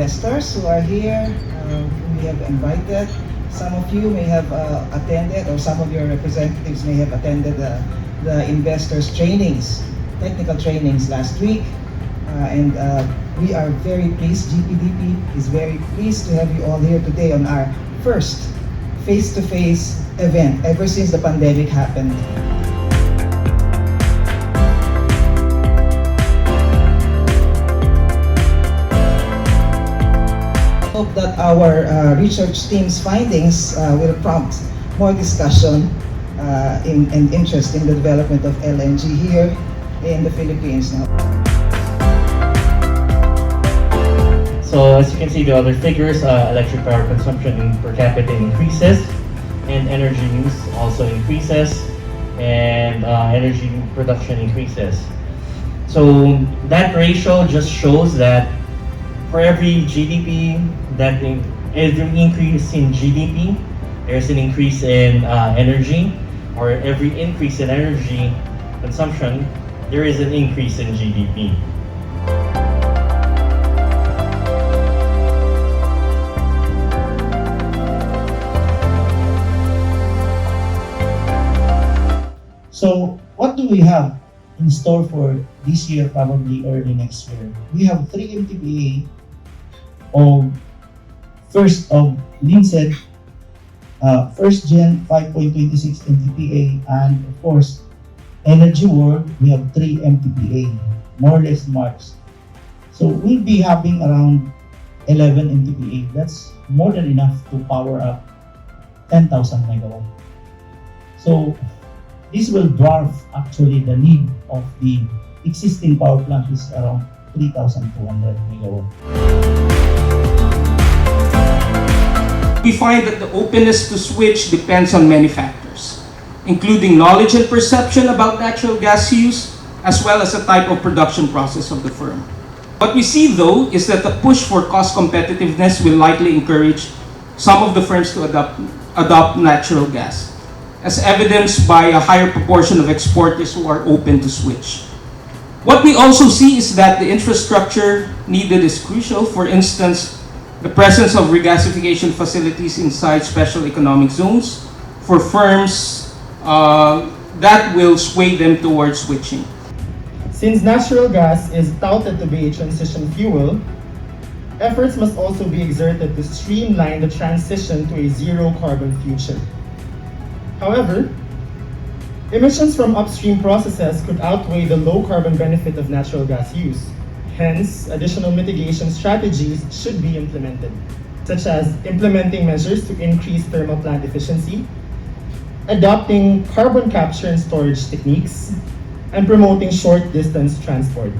investors who are here, whom we have invited. Some of you may have attended, or some of your representatives may have attended the investors trainings, technical trainings last week. And we are very pleased, GPDP is very pleased to have you all here today on our first face-to-face event ever since the pandemic happened. Hope that our research team's findings will prompt more discussion and interest in the development of LNG here in the Philippines now. So as you can see, the other figures, electric power consumption per capita increases, and energy use also increases, and energy production increases. So that ratio just shows that for every GDP, every increase in GDP, there's an increase in energy, or every increase in energy consumption, there is an increase in GDP. So what do we have in store for this year, probably early next year? We have 3 MTPA of first of Linset, first gen 5.26 MTPA, and of course Energy World, we have 3 MTPA, more or less marks. So we'll be having around 11 MTPA. That's more than enough to power up 10,000 megawatt. So this will dwarf actually the need of the existing power plant, which is around 3,200 megawatt. We find that the openness to switch depends on many factors, including knowledge and perception about natural gas use, as well as the type of production process of the firm. What we see though is that the push for cost competitiveness will likely encourage some of the firms to adopt natural gas, as evidenced by a higher proportion of exporters who are open to switch. What we also see is that the infrastructure needed is crucial. For instance, the presence of regasification facilities inside special economic zones for firms that will sway them towards switching. Since natural gas is touted to be a transition fuel, efforts must also be exerted to streamline the transition to a zero carbon future. However, emissions from upstream processes could outweigh the low carbon benefit of natural gas use. Hence, additional mitigation strategies should be implemented, such as implementing measures to increase thermal plant efficiency, adopting carbon capture and storage techniques, and promoting short distance transport.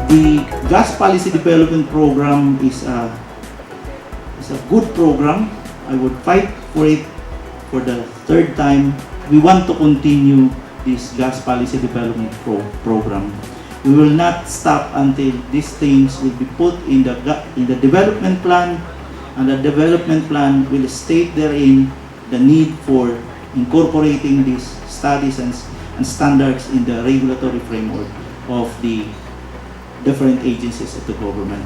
The Gas Policy Development Program is a good program. I would fight for it for the third time. We want to continue this Gas Policy Development Program. We will not stop until these things will be put in the development plan, and the development plan will state therein the need for incorporating these studies and standards in the regulatory framework of the different agencies of the government.